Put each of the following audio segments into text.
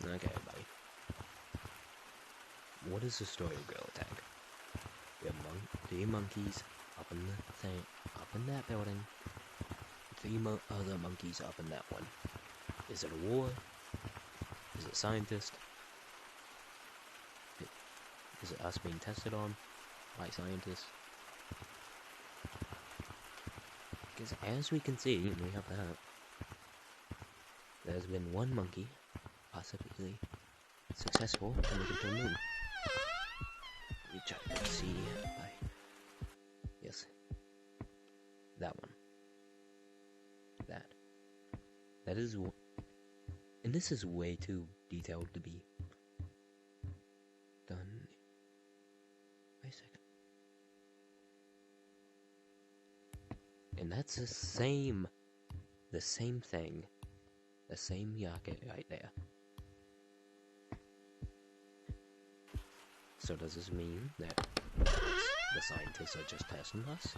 Okay, buddy. What is the story of Gorilla Tag? We have 3 monkeys up in the thing, up in that building. 3 other monkeys up in that one. Is it a war? Is it scientists? Is it us being tested on by scientists? Because as we can see, we have that. There's been one monkey possibly successful in making it to the moon. Which I can see by... Yes. That one. That. That is... And this is way too detailed to be done. Wait a second. And that's the same thing. The same yake right there. So does this mean that the scientists are just testing us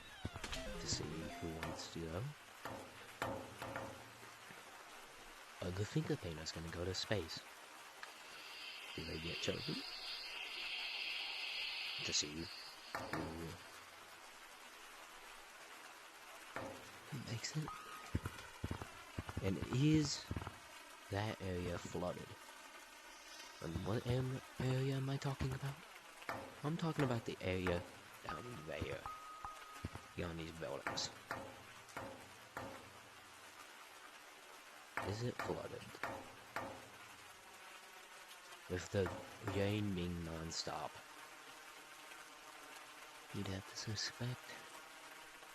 to see who wants to go? Are the finger painters gonna go to space? Do they get chosen? To see who makes it? And is that area flooded? And what area am I talking about? I'm talking about the area down there, beyond these buildings. Is it flooded? With the rain being non-stop, you'd have to suspect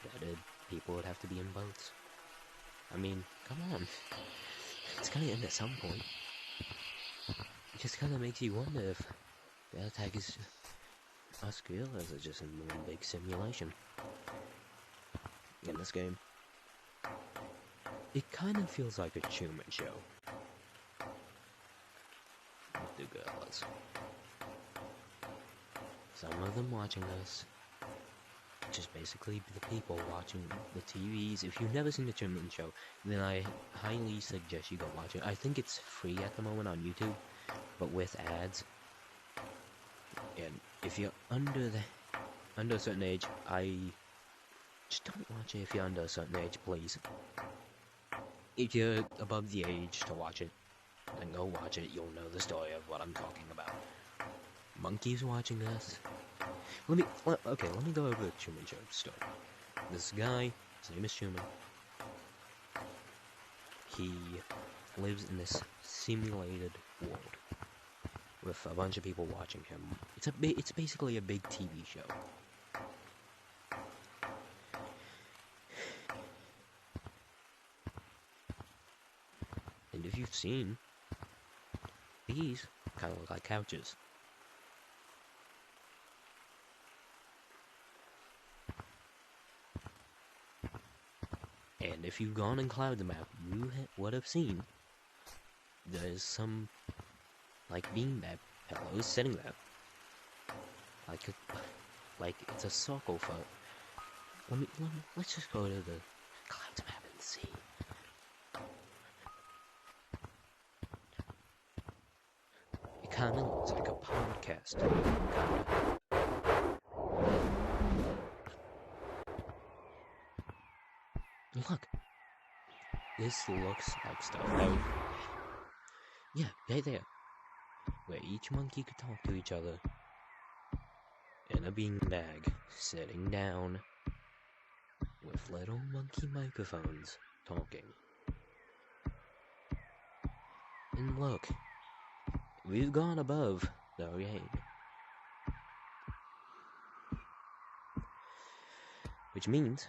that people would have to be in boats. I mean, come on. It's gonna end at some point. It just kinda makes you wonder if the attack is us gorillas are just in one big simulation. In this game. It kind of feels like a Truman Show. With the gorillas. Some of them watching us. Just basically the people watching the TVs. If you've never seen the Truman Show, then I highly suggest you go watch it. I think it's free at the moment on YouTube, but with ads. And if you're under a certain age, I just don't watch it if you're under a certain age, please. If you're above the age to watch it, then go watch it. You'll know the story of what I'm talking about. Monkeys watching us. Let me go over the Truman Show story. This guy, his name is Truman. He lives in this simulated world with a bunch of people watching him. It's basically a big TV show. And if you've seen, these kind of look like couches. And if you've gone and cloud the map, you would have seen there's some like beanbag pillows sitting there, like it's a circle for. Let's just go to the cloud map and see. It kind of looks like a podcast. Kinda. Look, this looks like stuff that, yeah, right there, where each monkey could talk to each other in a beanbag, sitting down with little monkey microphones talking. And look, we've gone above the rain, which means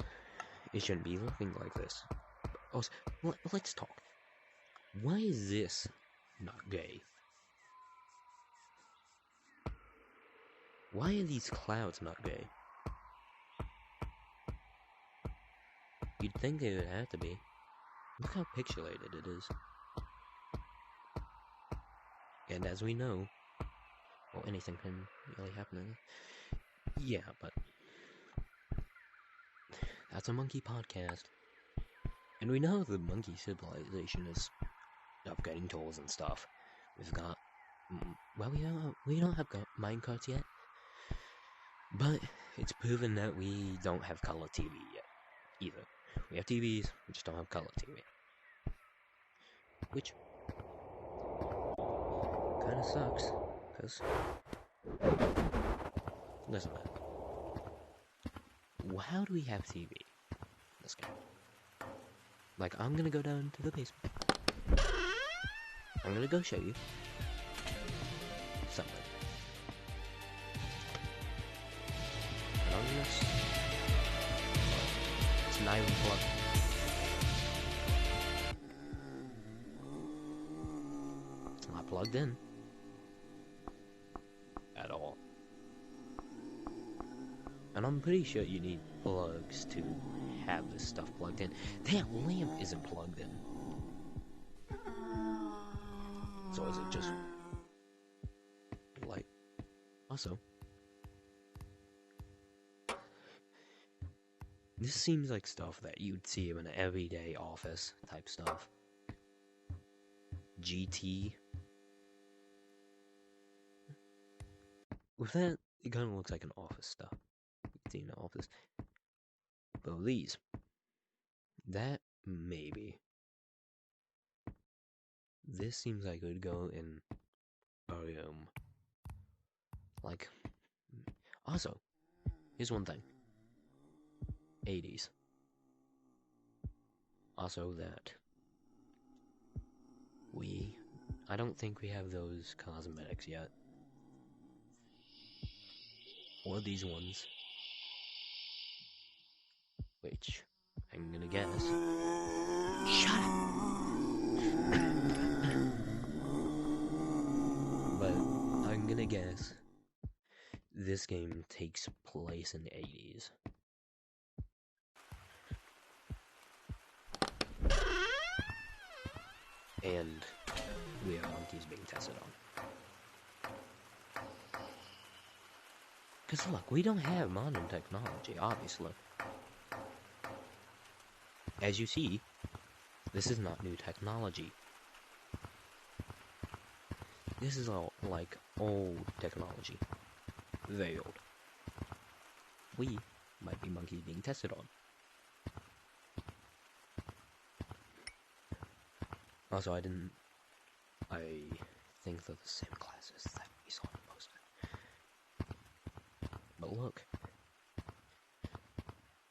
it shouldn't be looking like this. Oh, let's talk. Why is this not gay? Why are these clouds not gay? You'd think they would have to be. Look how pixelated it is. And as we know, well, anything can really happen in it. Yeah, but that's a monkey podcast. And we know the monkey civilization is upgrading tools and stuff. We've got, well, we don't have minecarts yet, but it's proven that we don't have color TV yet either. We have TVs, we just don't have color TV, which kind of sucks, because listen, man, how do we have TV in this game? Like, I'm gonna go down to the basement. I'm gonna go show you something. And I'm gonna... It's not even plugged. It's not plugged in. At all. And I'm pretty sure you need plugs to have this stuff plugged in. That lamp isn't plugged in. So is it just light? Also, this seems like stuff that you'd see in an everyday office type stuff. GT. With that, it kind of looks like an office stuff. You can see in the office. But these, that maybe. This seems like it would go in a room. Like, also, here's one thing. 80s. Also that I don't think we have those cosmetics yet. Or these ones. Which, I'm gonna guess. Shut up! But, I'm gonna guess this game takes place in the 80s. And we have monkeys being tested on. Because look, we don't have modern technology, obviously. As you see, this is not new technology. This is all, like, old technology. Very old. We might be monkeys being tested on. Also, I think they're the same classes that we saw in the poster. But look.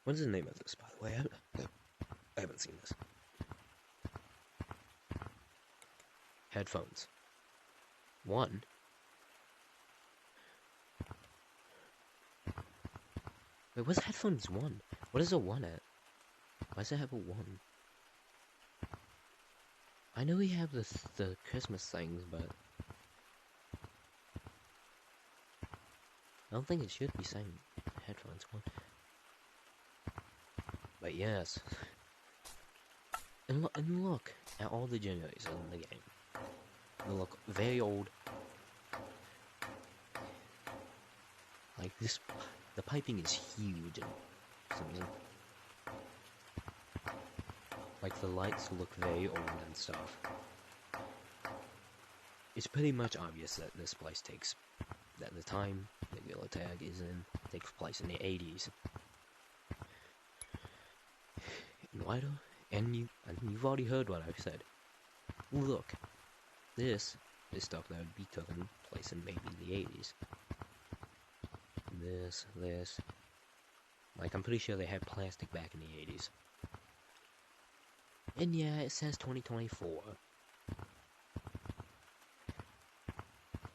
What is the name of this, by the way? I haven't seen this. Headphones. 1. Wait, what's headphones 1? What is a 1 at? Why does it have a 1? I know we have the Christmas things, but I don't think it should be saying headphones 1. But yes. And look at all the generators in the game. They look very old. Like this, the piping is huge and something. Like the lights look very old and stuff. It's pretty much obvious that this place that the time that Gorilla Tag is in takes place in the 80s. And you've already heard what I've said. Look, this is stuff that would be taking place in maybe the 80s. This. Like, I'm pretty sure they had plastic back in the 80s. And yeah, it says 2024.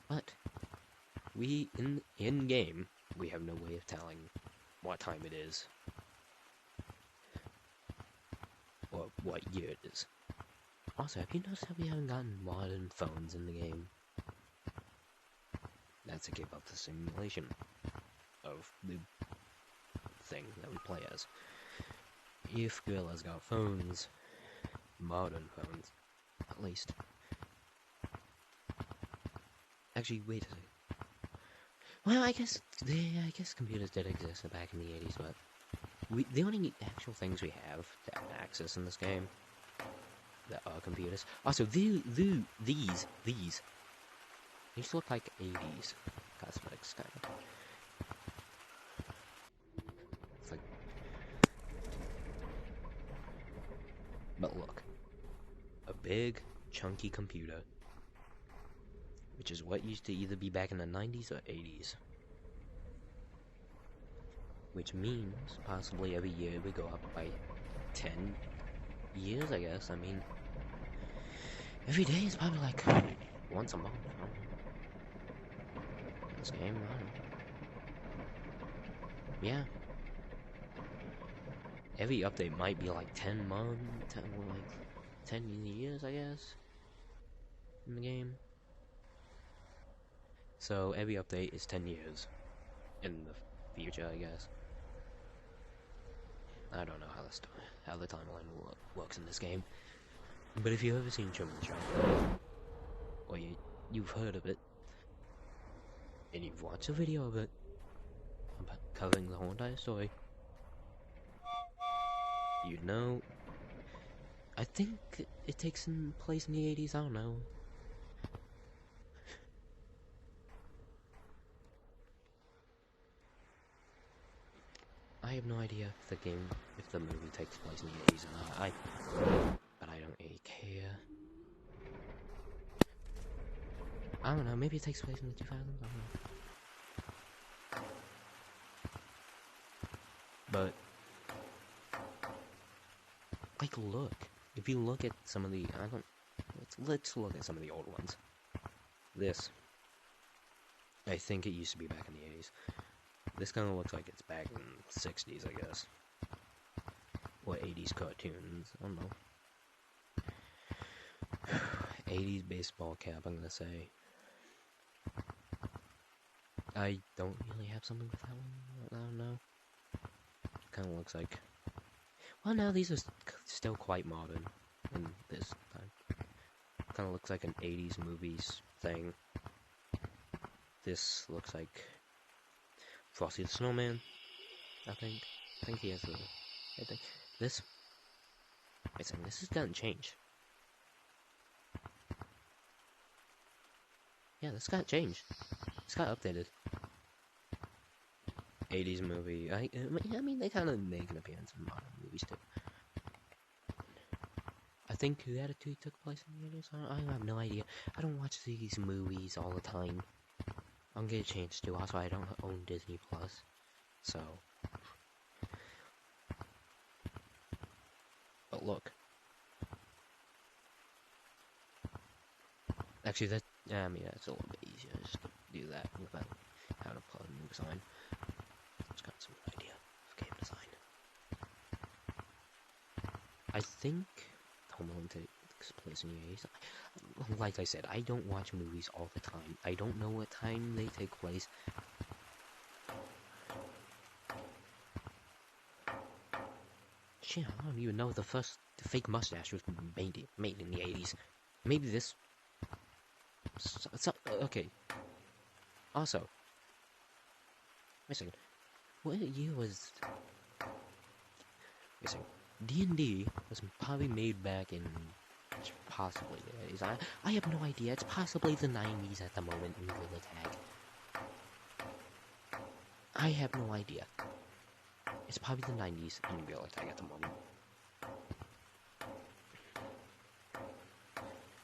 But, in game, we have no way of telling what time it is. Or what year it is. Also, have you noticed how we haven't gotten modern phones in the game? That's to give up the simulation of the thing that we play as. If Gorilla's got phones, modern phones, at least. Actually, wait a second. Well, I guess computers did exist back in the 80s, but the only actual things we have to access in this game that are computers. Also, these These look like 80s cosmetics, kind of. It's like, but look, a big, chunky computer, which is what used to either be back in the 90s or 80s. Which means possibly every year it would go up by 10 years, I guess. I mean, every day is probably like once a month. This game, I don't know. Yeah. Every update might be like 10 months, like 10 years, I guess, in the game. So every update is 10 years in the future, I guess. I don't know how the timeline works in this game. But if you've ever seen Truman Show, or you've heard of it, and you've watched a video of it, covering the whole entire story, you know, I think it takes place in the 80s, I don't know. I have no idea if the movie takes place in the 80s or not, but I don't really care. I don't know, maybe it takes place in the 2000s, I don't know. But, like, look. If you look at some of the, let's look at some of the old ones. This, I think it used to be back in the 80s. This kind of looks like it's back in the 60s, I guess. Or 80s cartoons, I don't know. 80s baseball cap, I'm gonna say. I don't really have something with that one, I don't know. Kind of looks like... Well, no, these are still quite modern in this time. Kind of looks like an 80s movies thing. This looks like Frosty the Snowman, I think. I think he has a... I think this... Wait a second, this has gotten changed. Yeah, this got changed. This got updated. 80s movie. I mean, they kind of make an appearance in modern movies too. I think the Attitude took place in the 80s. I have no idea. I don't watch these movies all the time. I'm gonna change too. Also, I don't own Disney Plus, so. But look. Actually, that. I mean, it's a little bit easier just to do that without having to plug a new design. It's got some idea of game design. I think Home Alone takes place in the 80s. Like I said, I don't watch movies all the time. I don't know what time they take place. Shit, I don't even know if the fake mustache was made in the 80s. Maybe this... okay. Also, wait a second. What year was... Wait a second. D&D was probably made back in... possibly the 80s. I have no idea. It's possibly the 90s at the moment in Gorilla Tag. I have no idea. It's probably the 90s in Gorilla Tag at the moment.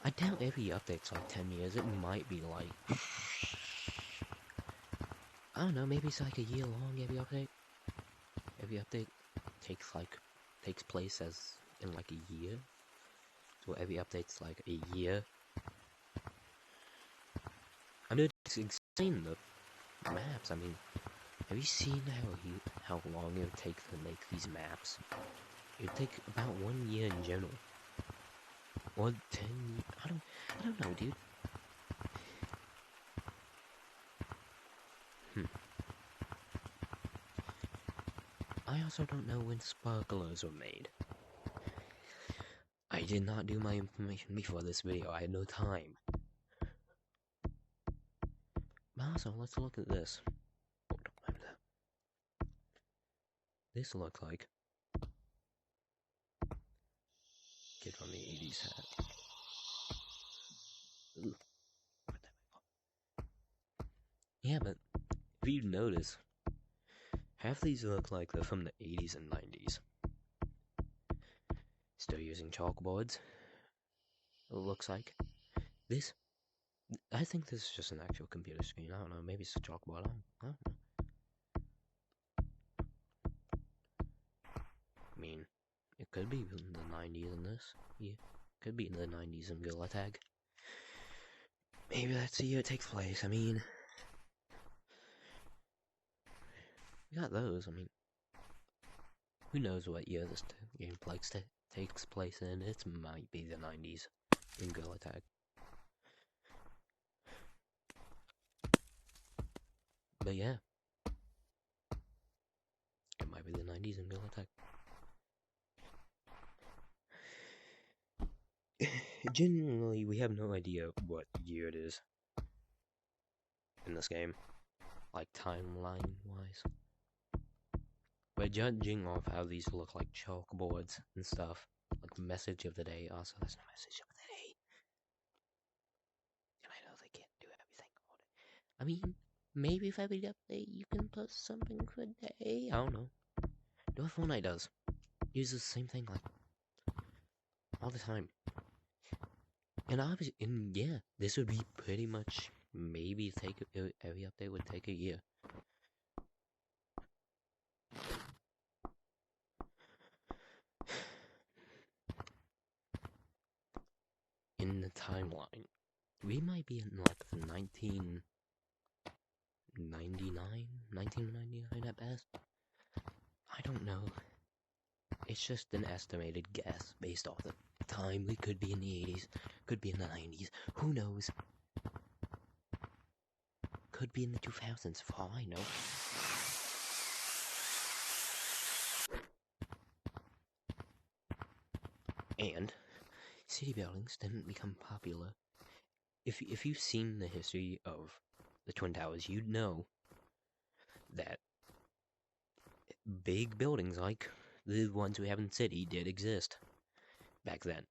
I doubt every update's like 10 years. It might be like... I don't know, maybe it's like a year long every update. Every update takes place as in like a year. So every update's like a year. I mean, it's insane, the maps. I mean, have you seen how long it would take to make these maps? It would take about 1 year in general. Or 10... I don't know, dude. I also don't know when sparklers were made. I did not do my information before this video. I had no time. But also, let's look at this. Oh, don't mind that. This looks like kid from the 80s hat. Ooh. Yeah, but if you notice, half these look like they're from the 80s and 90s. Still using chalkboards, it looks like. I think this is just an actual computer screen. I don't know, maybe it's a chalkboard. I don't know. I mean, it could be in the 90s in this. Yeah, could be in the 90s in Gorilla Tag. Maybe that's the year it takes place. I mean, we got those. I mean, who knows what year this game takes place in? It might be the 90s in Gorilla Tag. But yeah, it might be the 90s in Gorilla Tag. Genuinely, we have no idea what year it is in this game, like timeline-wise. We're judging off how these look like chalkboards and stuff, like message of the day. Also, there's no message of the day. And I know they can't do everything all day. I mean, maybe if every update you can put something for day. I don't know. Do what Fortnite does. Uses the same thing like all the time. And obviously, yeah, this would be pretty much maybe every update would take a year. In the timeline, we might be in like the 1999 at best. I don't know. It's just an estimated guess based off the time. We could be in the 80s, could be in the 90s, who knows? Could be in the 2000s, for all I know. And city buildings didn't become popular. If you've seen the history of the Twin Towers, you'd know that big buildings like the ones we have in the city did exist back then.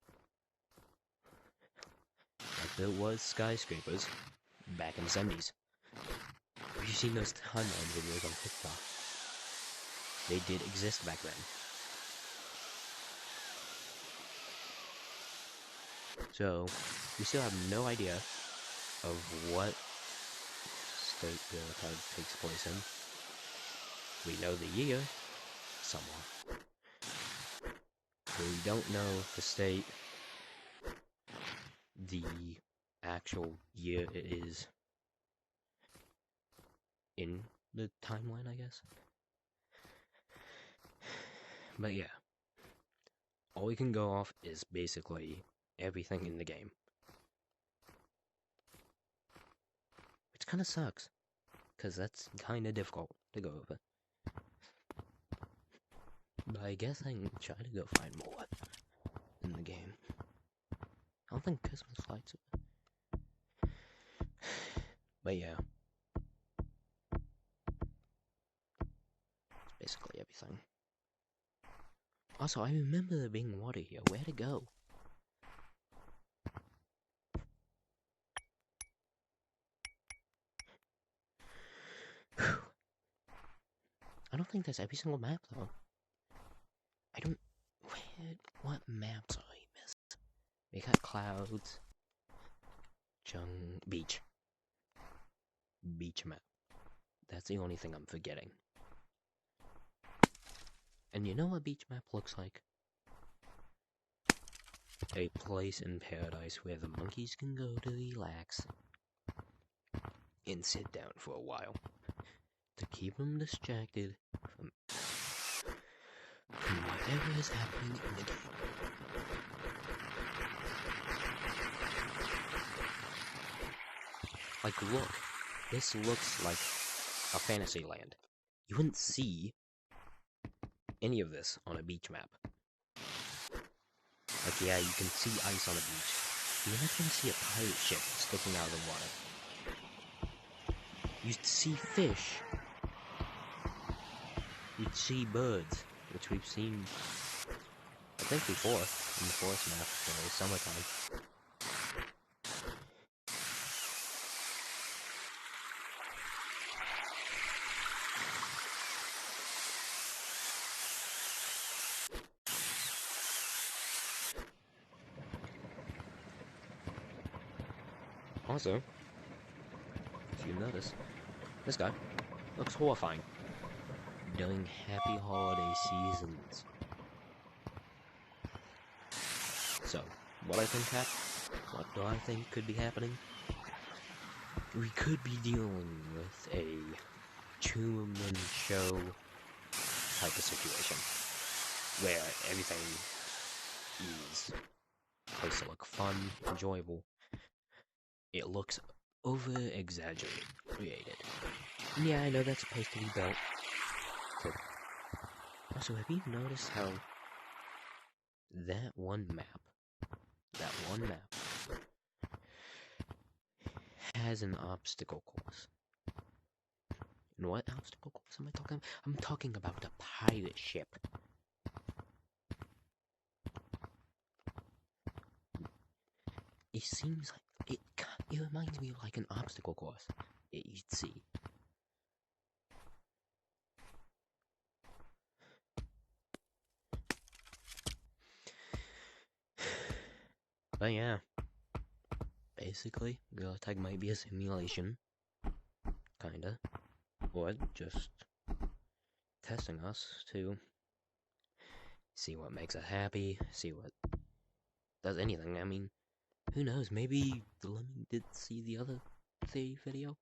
Like there was skyscrapers back in the 70s. Have you seen those timeline videos on TikTok? They did exist back then. So, we still have no idea of what state the card takes place in. We know the year, somewhat. We don't know the state, the actual year it is in the timeline, I guess. But yeah, all we can go off is basically everything in the game. Which kind of sucks, because that's kind of difficult to go over. But I guess I can try to go find more in the game. I don't think Christmas lights are. But yeah. It's basically everything. Also, I remember there being water here. Where'd it go? I don't think that's every single map, though. I don't... What maps are we missing? We got clouds. Beach. Beach map. That's the only thing I'm forgetting. And you know what beach map looks like? A place in paradise where the monkeys can go to relax and sit down for a while to keep them distracted from whatever is happening in the game. Like, look, this looks like a fantasy land. You wouldn't see any of this on a beach map. Like, yeah, you can see ice on a beach. You're not going to see a pirate ship sticking out of the water. You'd see fish. You'd see birds, which we've seen, I think, before in the forest map for summertime. Also, if you notice, this guy looks horrifying during happy holiday seasons. So, what do I think could be happening? We could be dealing with a Truman Show type of situation, where everything is supposed to look fun, enjoyable. It looks over-exaggerated, created. Yeah, I know that's supposed to be built. Also, have you noticed how that one map has an obstacle course? And what obstacle course am I talking about? I'm talking about the pirate ship. It seems like it reminds me of like an obstacle course that you'd see. But yeah, basically, Gorilla Tag might be a simulation, kinda, or just testing us to see what makes us happy, see what does anything. I mean, who knows? Maybe the Lemming did see the other video.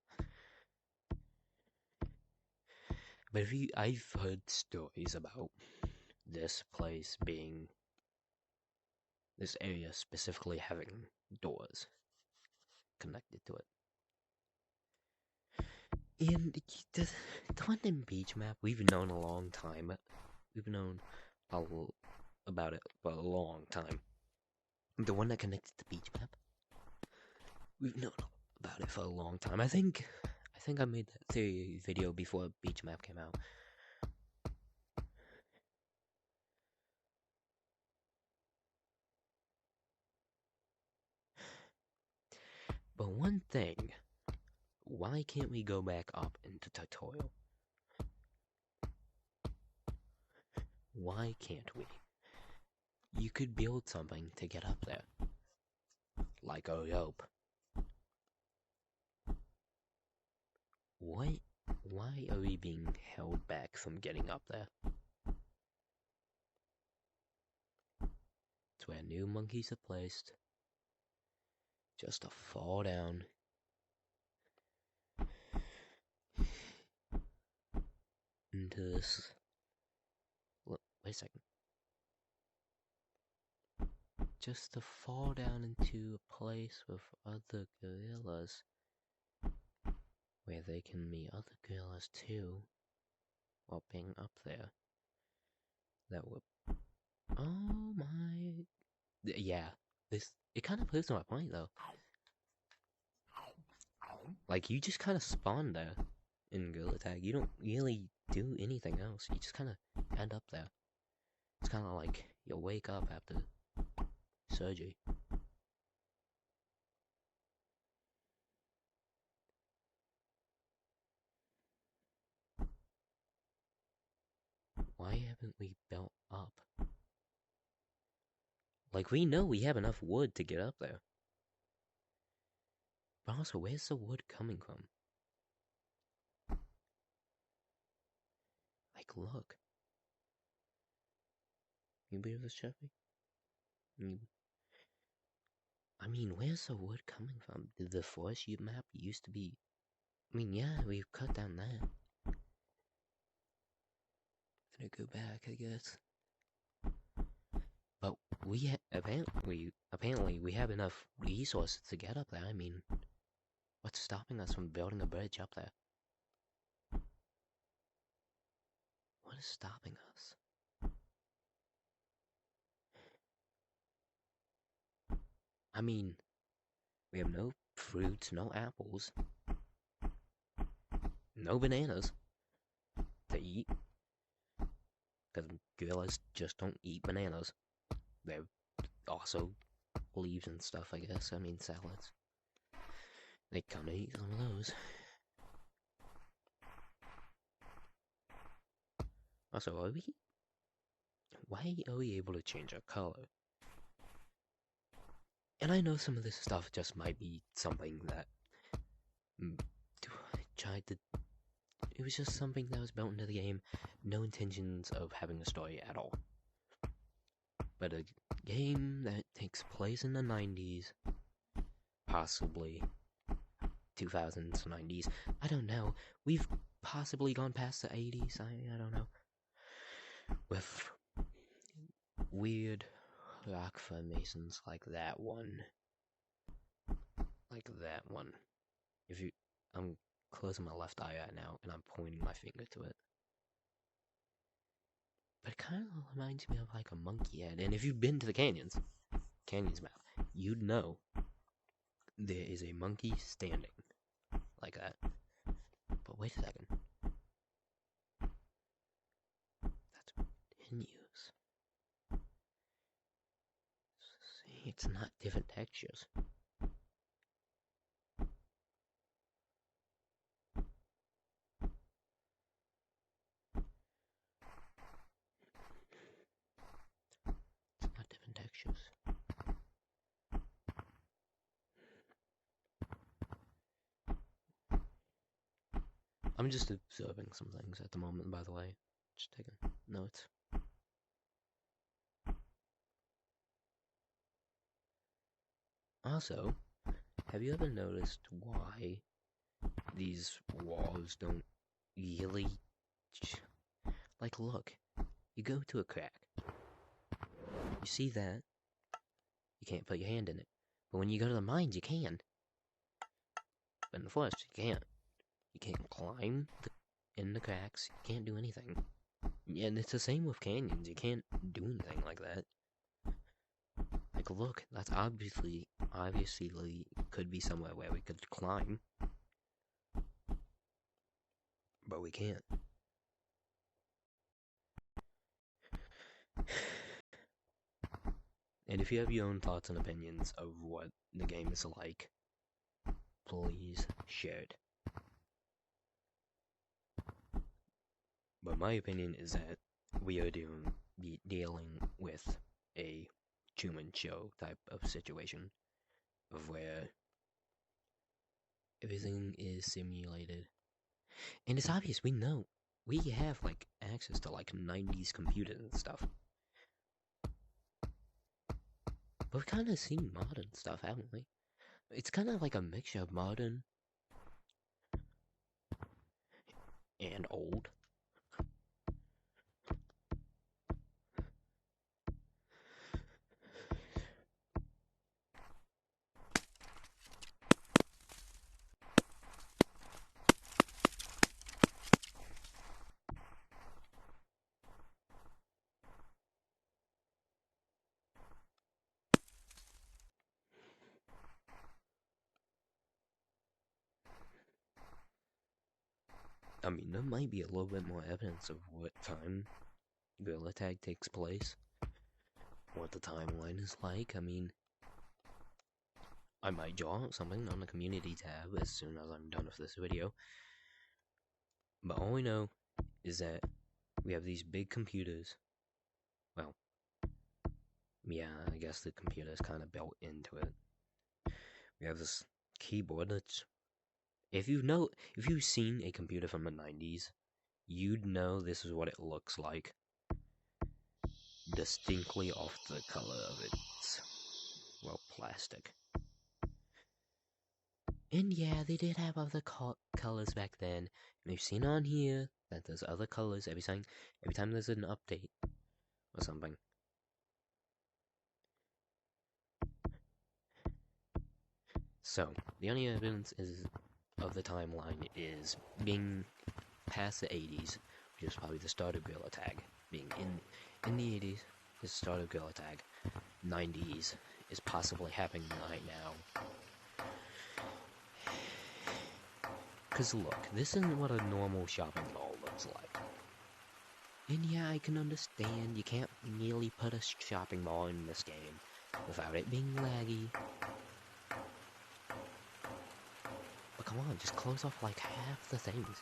But I've heard stories about this place being, this area specifically having doors connected to it. And the London beach map, we've known a long time. We've known about it for a long time. The one that connected the beach map, we've known about it for a long time. I think I made that theory video before beach map came out. But one thing, why can't we go back up into tutorial? Why can't we? You could build something to get up there. Like a rope. Why are we being held back from getting up there? It's where new monkeys are placed. Just to fall down. Into this. Wait a second. Just to fall down into a place with other gorillas. Where they can meet other gorillas too. While being up there. That would. Oh my. Yeah. It kind of proves my point though. Like, you just kind of spawn there in Gorilla Tag. You don't really do anything else. You just kind of end up there. It's kind of like you wake up after surgery. Why haven't we built up? Like, we know we have enough wood to get up there. But also, where's the wood coming from? Like, look. You believe this, Jeffy? I mean, where's the wood coming from? Did the forest map used to be... I mean, yeah, we've cut down that. Gonna go back, I guess. But we apparently we have enough resources to get up there. I mean, what's stopping us from building a bridge up there? What is stopping us? I mean, we have no fruits, no apples, no bananas to eat. Because gorillas just don't eat bananas. They're also leaves and stuff, I guess. I mean, salads. They kind of eat some of those. Also, why are we able to change our color? And I know some of this stuff just might be something that tried to. It was just something that was built into the game, no intentions of having a story at all. But a game that takes place in the 90s, possibly 2000s, 90s, I don't know. We've possibly gone past the 80s, I don't know. With weird rock formations like that one. Like that one. I'm closing my left eye right now, and I'm pointing my finger to it. But it kind of reminds me of like a monkey head. And if you've been to the canyons map, you'd know there is a monkey standing like that. But wait a second. That's continues. See, it's not different textures. It's not different textures. I'm just observing some things at the moment, by the way. Just taking notes. Also, have you ever noticed why these walls don't really... Like, look. You go to a crack. You see that. You can't put your hand in it. But when you go to the mines, you can. But in the forest, you can't. You can't climb in the cracks. You can't do anything. And it's the same with canyons. You can't do anything like that. Like, look, that's obviously could be somewhere where we could climb. But we can't. And if you have your own thoughts and opinions of what the game is like, please share it. But my opinion is that we are dealing with a Truman Show type of situation, of where everything is simulated. And it's obvious, we know. We have, like, access to, like, 90s computers and stuff. But we've kind of seen modern stuff, haven't we? It's kind of like a mixture of modern and old. I mean, there might be a little bit more evidence of what time Gorilla Tag takes place. What the timeline is like. I mean, I might draw something on the community tab as soon as I'm done with this video. But all we know is that we have these big computers. Well, yeah, I guess the computer is kind of built into it. We have this keyboard that's... If you've seen a computer from the 90s, you'd know this is what it looks like. Distinctly off the color of its, well, plastic. And yeah, they did have other colors back then. And we've seen on here that there's other colors every time there's an update or something. So, the only evidence of the timeline is being past the 80s, which is probably the start of Gorilla Tag. Being in the 80s is the start of Gorilla Tag. 90s is possibly happening right now. Because look, this isn't what a normal shopping mall looks like. And yeah, I can understand you can't really put a shopping mall in this game without it being laggy. But come on, just close off like half the things.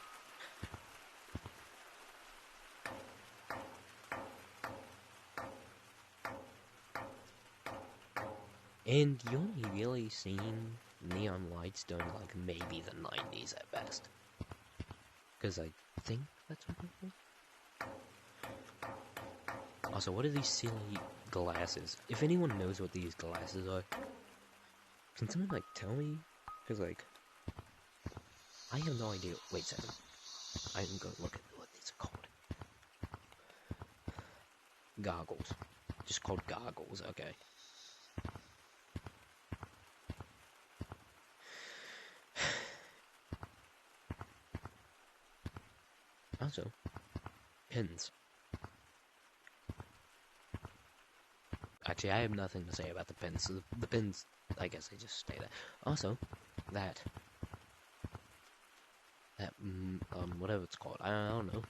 And you only really seen neon lights during like maybe the 90s at best. Because I think that's what it was. Also, what are these silly glasses? If anyone knows what these glasses are, can someone like tell me? Because like, I have no idea. Wait a second. I'm gonna look at what these are called. Goggles. Just called goggles, okay. Also, pins. Actually, I have nothing to say about the pins. So the pins, I guess they just stay there. Also, that whatever it's called, I don't know.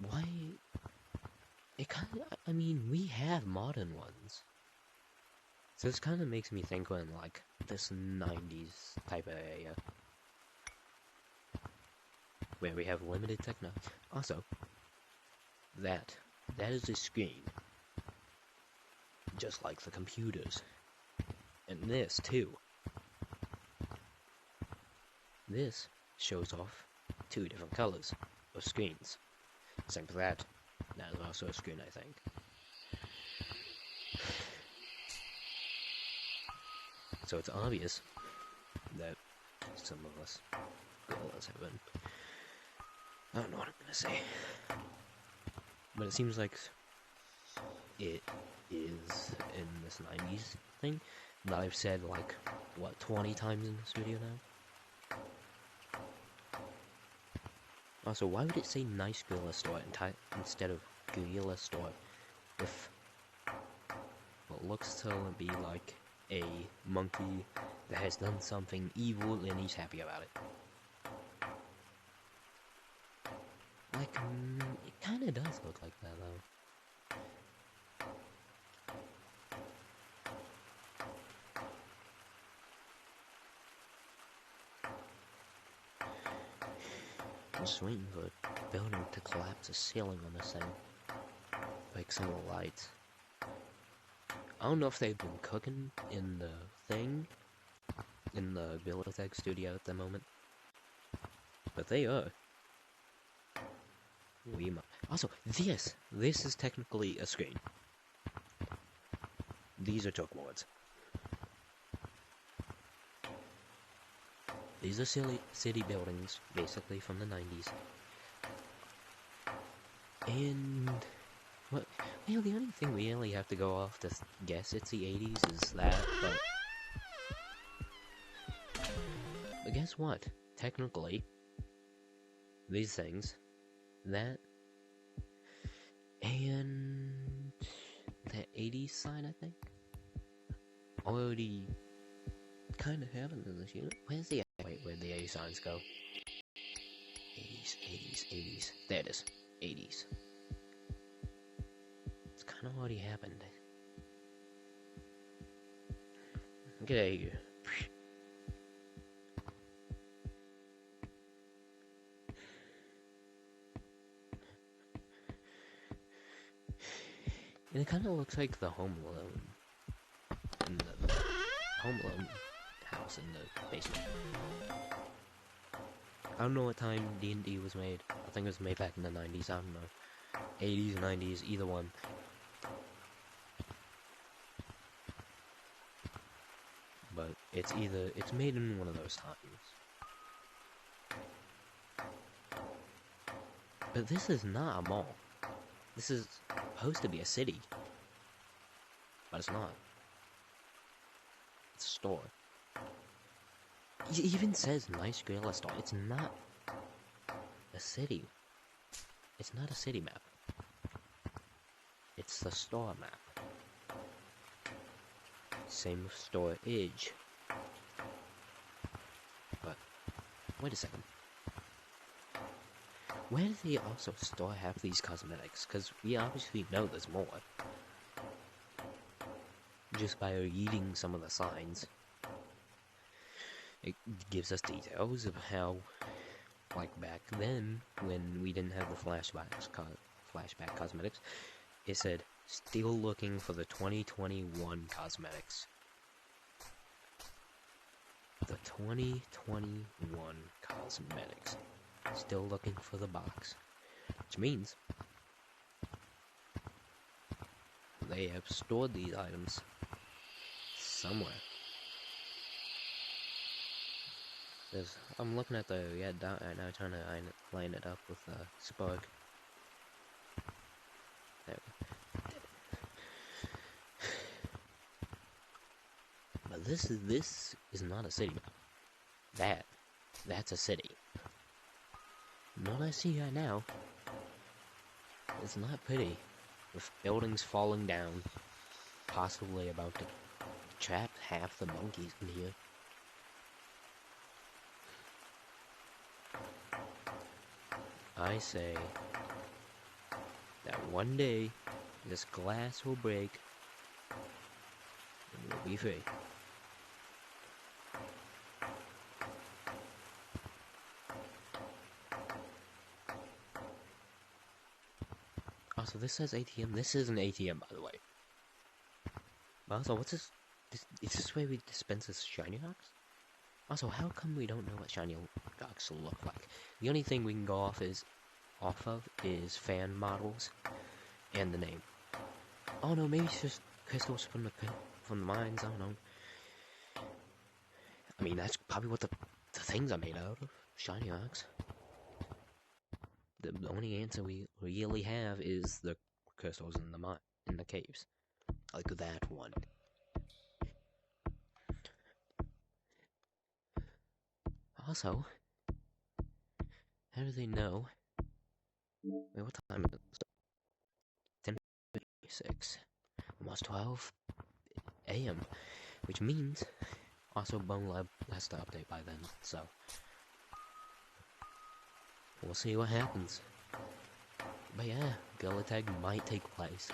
Why? It kind of, I mean, we have modern ones. So this kind of makes me think when, like, this 90s type of area. Where we have limited technology. Also, that is a screen. Just like the computers. And this, too. This shows off 2 different colors of screens. Same for that. That is also a screen, I think. So it's obvious that some of us gorillas have been. I don't know what I'm gonna say. But it seems like it is in this 90s thing that I've said like, what, 20 times in this video now? Also, why would it say nice gorilla store instead of gorilla store if what looks to be like a monkey that has done something evil and he's happy about it? Like, it kinda does look like that though. I'm just waiting for a building to collapse the ceiling on this thing. Like some of the lights. I don't know if they've been cooking in the thing, in the Villatech studio at the moment. But they are. Also, this is technically a screen. These are chalkboards. These are city buildings, basically from the 90s. And, well, the only thing we really have to go off to guess it's the 80s is that, but guess what? Technically, these things, that, and that 80s sign, I think, already kind of happened in this unit. Where's the, wait, where'd the 80s signs go? 80s. There it is. 80s. It's kind of already happened. Get out of here. And it kind of looks like the Home Alone. In the Home Alone house in the basement. I don't know what time D&D was made. I think it was made back in the 90s. I don't know. 80s, 90s, either one. But it's made in one of those times. But this is not a mall. This is supposed to be a city. But it's not. It's a store. It even says nice gorilla store. It's not a city. It's not a city map. It's the store map. Same with storage. But, wait a second. Where do they also store half these cosmetics? Because we obviously know there's more. Just by reading some of the signs. It gives us details of how, like back then, when we didn't have the flashback cosmetics, it said Still looking for the 2021 cosmetics. The 2021 cosmetics. Still looking for the box. Which means they have stored these items somewhere. I'm looking at the dot right now, trying to line it up with Spark. There. But this is not a city. That's a city. What I see right now is not pretty, with buildings falling down, possibly about to trap half the monkeys in here. I say that one day this glass will break and we'll be free. Also, this says ATM. This is an ATM, by the way. Also, what's this? Is this where we dispense this shiny rocks? Also, how come we don't know what shiny rocks look like? The only thing we can go off of is fan models and the name. Oh no, maybe it's just crystals from the mines. I don't know. I mean, that's probably what the things are made out of. Shiny rocks. The only answer we really have is the crystals in the caves, like that one. Also, how do they know? Wait, what time is it? 10:56, almost 12 a.m., which means also Bone Lab has to update by then. So we'll see what happens. But yeah, Gorilla Tag might take place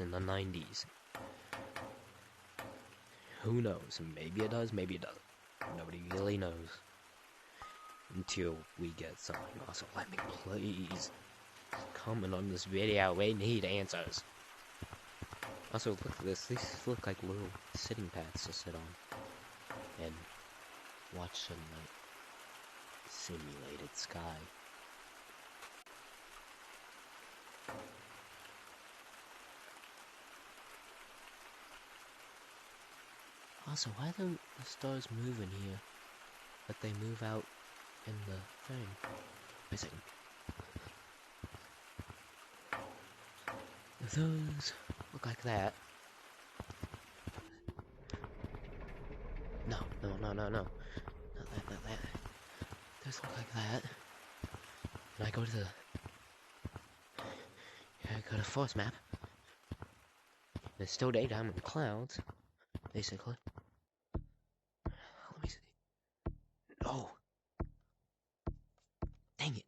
in the 90s. Who knows? Maybe it does, maybe it doesn't. Nobody really knows. Until we get something. Also, let me please comment on this video. We need answers. Also, look at this. These look like little sitting pads to sit on. And watch some, like, simulated sky. Also, why don't the stars move in here, but they move out in the thing? Wait a second. If those look like that. No. Not that. Those look like that. And I go to force map. It's still daytime with clouds, basically. Let me see. No! Dang it!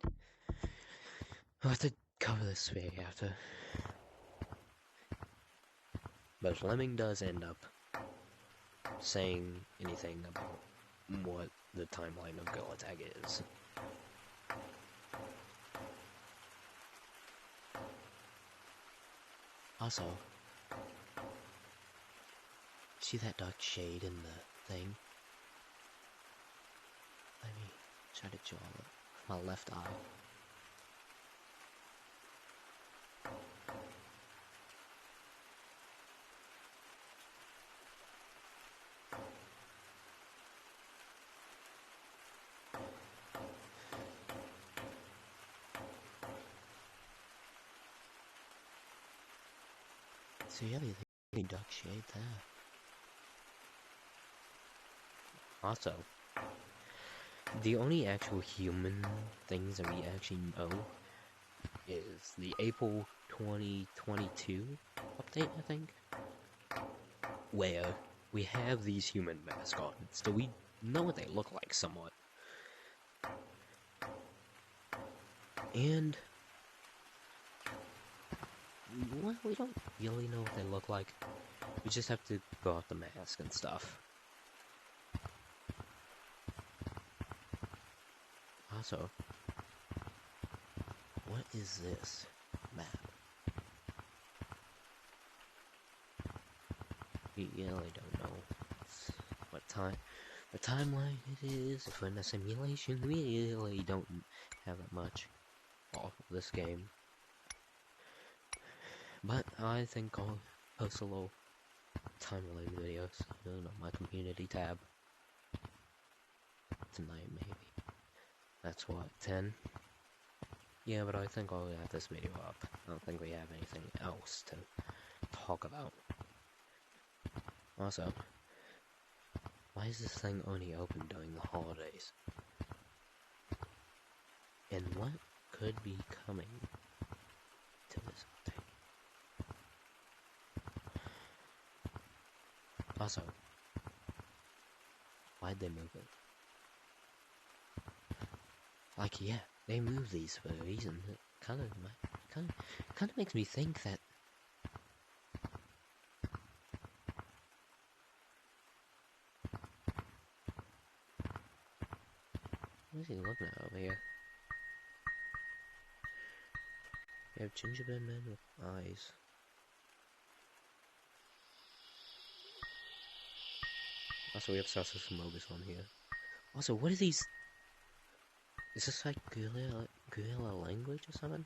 I'll have to cover this sphere after. But if Lemming does end up saying anything about what the timeline of Gorilla Tag is, also, see that dark shade in the thing? Let me try to draw it with my left eye. So yeah, really dark shade there. Also, the only actual human things that we actually know is the April 2022 update, I think, where we have these human mascots, so we know what they look like somewhat. And well, we don't really know what they look like. We just have to go out the mask and stuff. Also, what is this map? You really don't know what timeline it is. If we're in a simulation, we really don't have that much off of this game. But I think I'll post a little timeline videos on my community tab tonight, maybe. That's what, 10? Yeah, but I think I'll have this video up. I don't think we have anything else to talk about. Also, why is this thing only open during the holidays? And what could be coming to this thing? Also, why'd they move it? Like, yeah, they move these for a reason. It kind of makes me think that what is he looking at over here? We have gingerbread men with eyes. Also, we have sausage and mogus on here. Also, what are these? Is this like guerrilla language or something?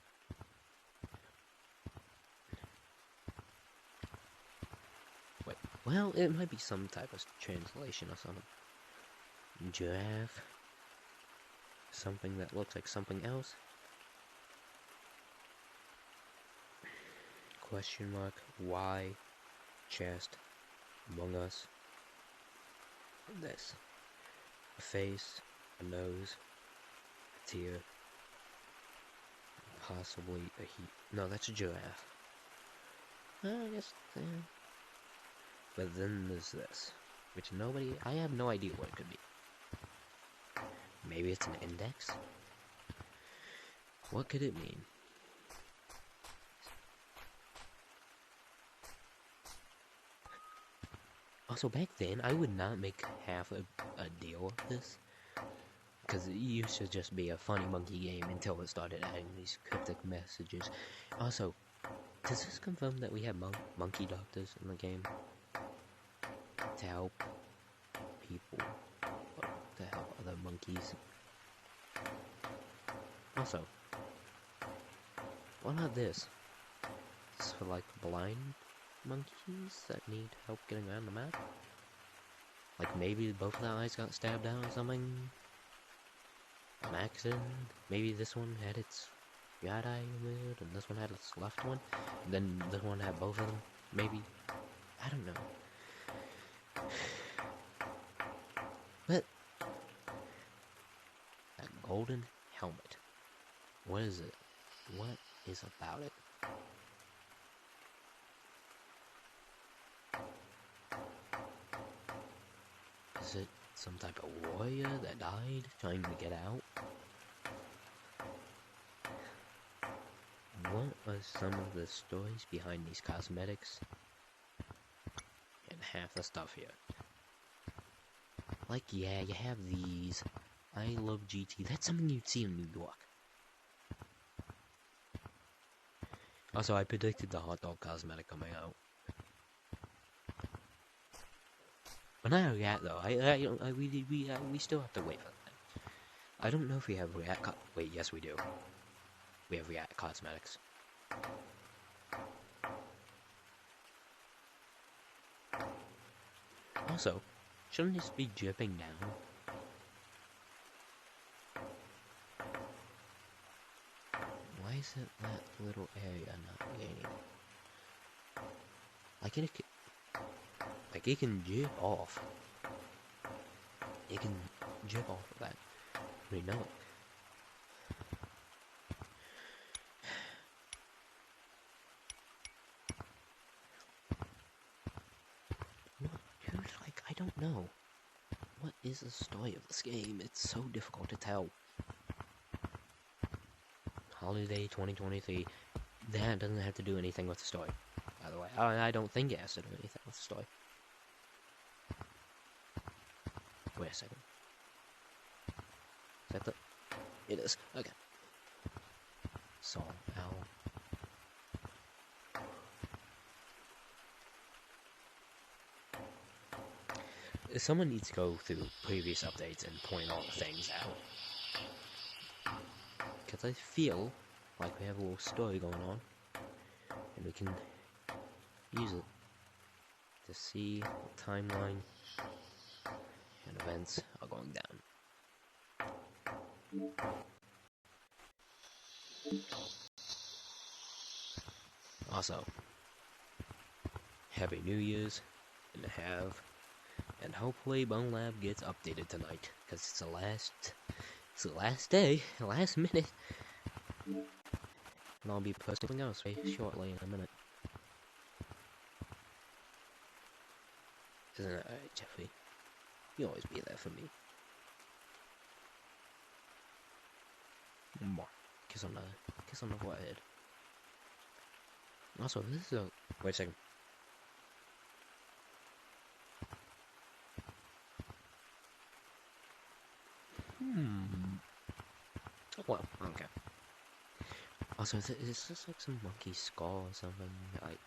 Wait, well, it might be some type of translation or something. Giraffe. Something that looks like something else. Question mark. Why? Chest. Among Us. This. A face. A nose. A tear. Possibly a heat. No, that's a giraffe. I guess. But then there's this. Which I have no idea what it could be. Maybe it's an index? What could it mean? Also, back then, I would not make half a deal of this. Because it used to just be a funny monkey game until it started adding these cryptic messages. Also, does this confirm that we have monkey doctors in the game? To help people, to help other monkeys. Also, what about this? This is for like blind monkeys that need help getting around the map? Like maybe both of their eyes got stabbed out or something? An accident? Maybe this one had its right eye removed and this one had its left one? And then this one had both of them? Maybe? I don't know. But that golden helmet. What is it? What is about it? Is it some type of warrior that died trying to get out? What are some of the stories behind these cosmetics? And half the stuff here. Like, yeah, you have these. I love GT. That's something you'd see in New York. Also, I predicted the hot dog cosmetic coming out. But not yet, though. We still have to wait for that. I don't know if we have React. Wait, yes, we do. We have React cosmetics. Also, shouldn't this be dripping down? Why is it that little area not gaining? Like it can drip off. It can drip off of that. We know it. I don't know. What is the story of this game? It's so difficult to tell. Holiday 2023. That doesn't have to do anything with the story, by the way. I don't think it has to do anything with the story. Wait a second. Is that the... It is. Okay. Saw owl. someone needs to go through previous updates and point all the things out. Because I feel like we have a little story going on, and we can use it to see the timeline and events are going down. Also, Happy New Year's, and hopefully Bone Lab gets updated tonight, because it's the last day, last minute, and I'll be posting something else very shortly in a minute. Isn't that right, Jeffrey? You'll always be there for me. Kiss on the forehead. Also, this is a... Wait a second. Well, okay. Also, is this like some monkey skull or something? Like,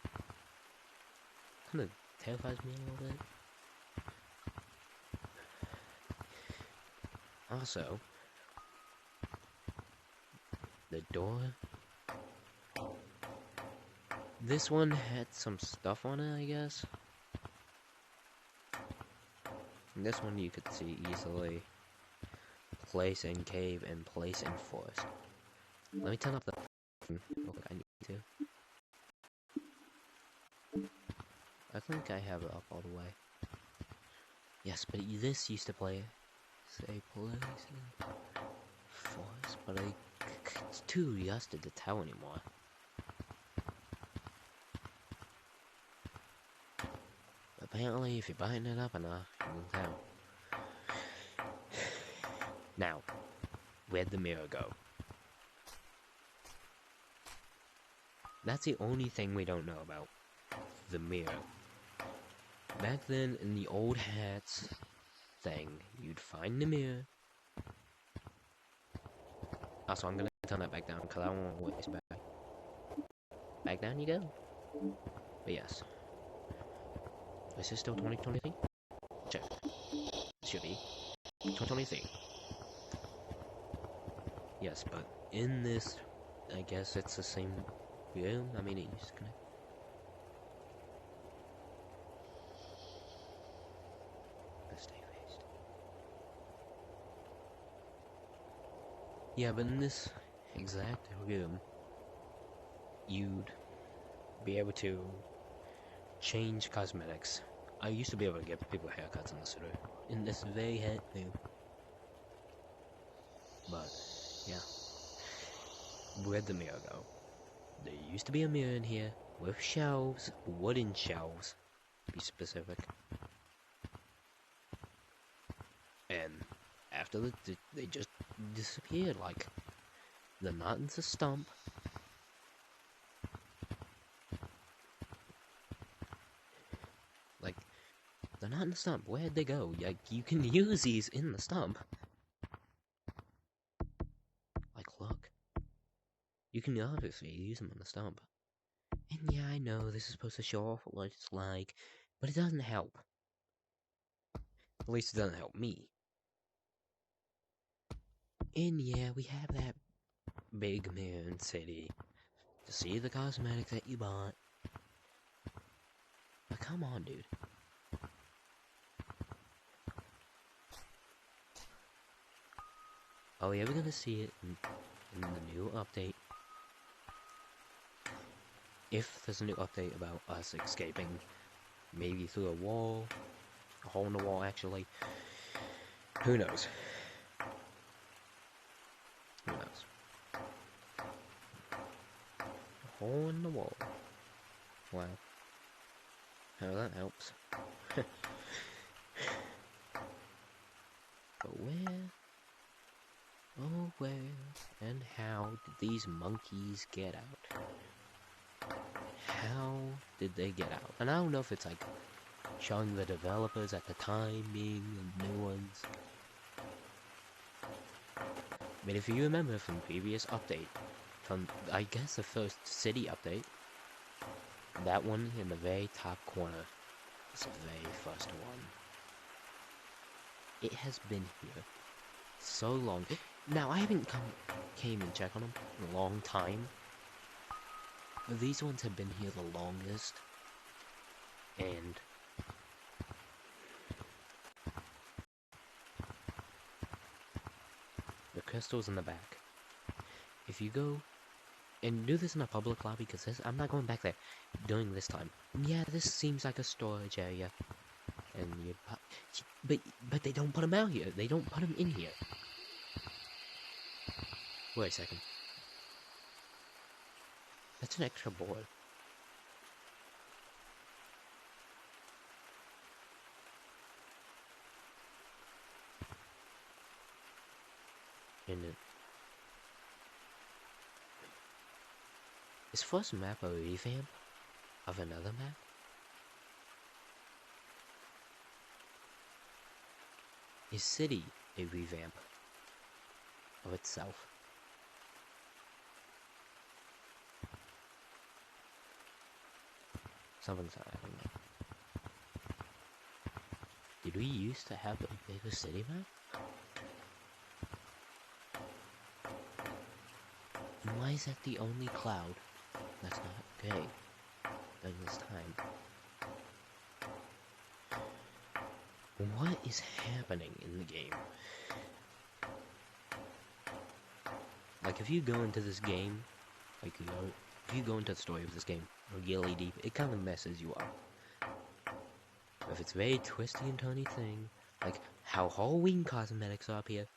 kind of terrifies me a little bit. Also, the door. This one had some stuff on it, I guess. And this one you could see easily. Place in cave and place in forest. Let me turn up the real quick, I need to. I think I have it up all the way. Yes, but this used to play say place in forest, but it's too rusted to tell anymore. Apparently, if you brighten it up enough, you can tell. Now, where'd the mirror go? That's the only thing we don't know about. The mirror. Back then, in the old hats thing, you'd find the mirror. Also, I'm gonna turn that back down, because I don't want to waste back. Back down you go. But yes. Is this still 2023? Check. It should be. 2023. Yes, but in this, I guess it's the same room. I mean, it used to connect. Stay faced. Yeah, but in this exact room, you'd be able to change cosmetics. I used to be able to give people haircuts in the city. In this very hot room. But, yeah. Where'd the mirror go? There used to be a mirror in here with shelves, wooden shelves, to be specific. And after they just disappeared, like the knot into stump. Like the knot in the stump, where'd they go? Like you can use these in the stump. Like look. You can obviously use them on the stump. And yeah, I know this is supposed to show off what it's like, but it doesn't help. At least it doesn't help me. And yeah, we have that big mirror in city to see the cosmetics that you bought. But come on, dude. Are we ever gonna see it in the new update? If there's a new update about us escaping, maybe through a wall, a hole in the wall actually, who knows? Who knows? A hole in the wall. Wow. How that helps. But where? Oh, where and how did these monkeys get out? How did they get out? And I don't know if it's like showing the developers at the time being the new ones. But if you remember from previous update, from I guess the first city update, that one in the very top corner is the very first one. It has been here so long. Now, I haven't came and checked on them in a long time. But these ones have been here the longest. And the crystal's in the back. If you go and do this in a public lobby, because I'm not going back there during this time. Yeah, this seems like a storage area. And you, but they don't put them out here. They don't put them in here. Wait a second. That's an extra board. And is first map a revamp of another map? Is city a revamp of itself? Something's not happening. Did we used to have a bigger city map? And why is that the only cloud that's not gay during this time? What is happening in the game? Like, if you go into this game, like, if you go into the story of this game really deep, it kind of messes you up. If it's very twisty and turny thing, like how Halloween cosmetics are up here,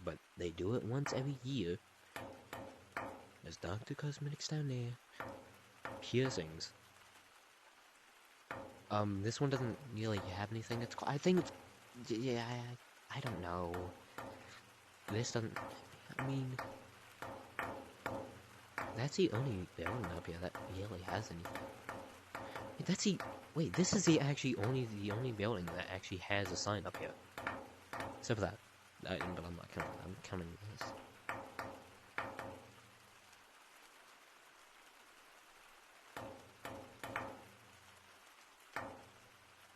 but they do it once every year. There's Dr. Cosmetics down there. Piercings. This one doesn't really have anything. It's, I think it's, yeah, I don't know. This doesn't, I mean, that's the only building up here that really has anything. That's the, wait, this is the only building that actually has a sign up here. Except for that. But I'm not counting, I'm counting this.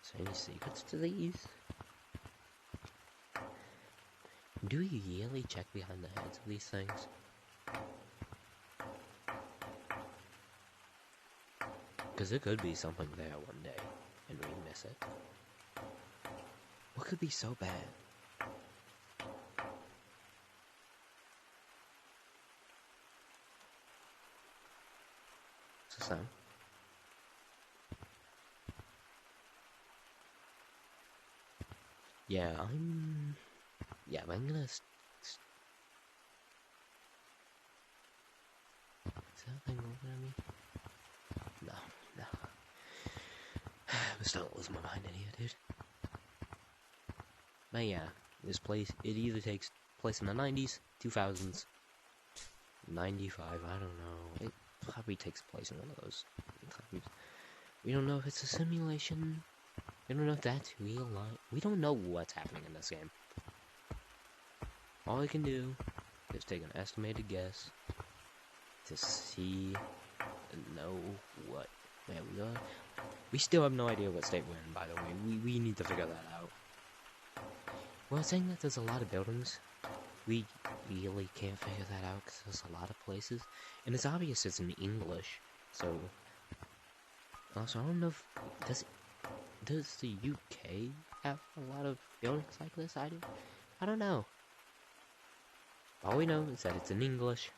Is there any secrets to these? Do you yearly check behind the heads of these things? Because there could be something there one day, and we miss it. What could be so bad? What's the sound? Yeah, I'm gonna... Is that thing looking at me? No. I'm starting to lose my mind in here, dude. But yeah, this place, it either takes place in the 90s, 2000s, 95, I don't know. It probably takes place in one of those times. We don't know if it's a simulation. We don't know if that's real life. We don't know what's happening in this game. All I can do is take an estimated guess to see and know what where we are. We still have no idea what state we're in, by the way. We need to figure that out. Well, saying that there's a lot of buildings, we really can't figure that out because there's a lot of places. And it's obvious it's in English, so... Also, I don't know if... Does the UK have a lot of buildings like this? I don't know. All we know is that it's in English.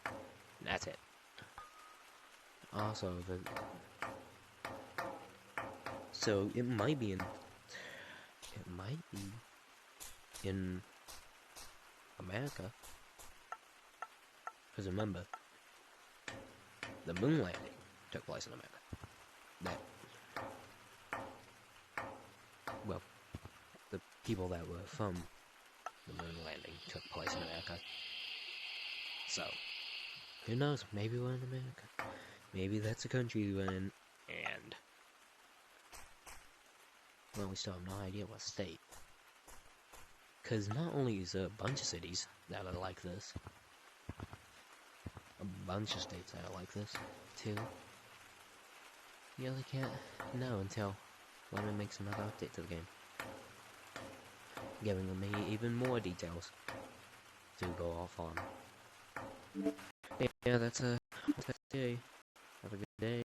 And that's it. Also, so it might be in America. Because remember, the moon landing took place in America. Well, the people that were from the moon landing took place in America. So, who knows? Maybe we're in America. Maybe that's the country we're in, and... well, we still have no idea what state. Because not only is there a bunch of cities that are like this, a bunch of states that are like this, too. You really can't know until Lemon makes another update to the game, giving me even more details to go off on. Yeah, that's a day. Have a good day.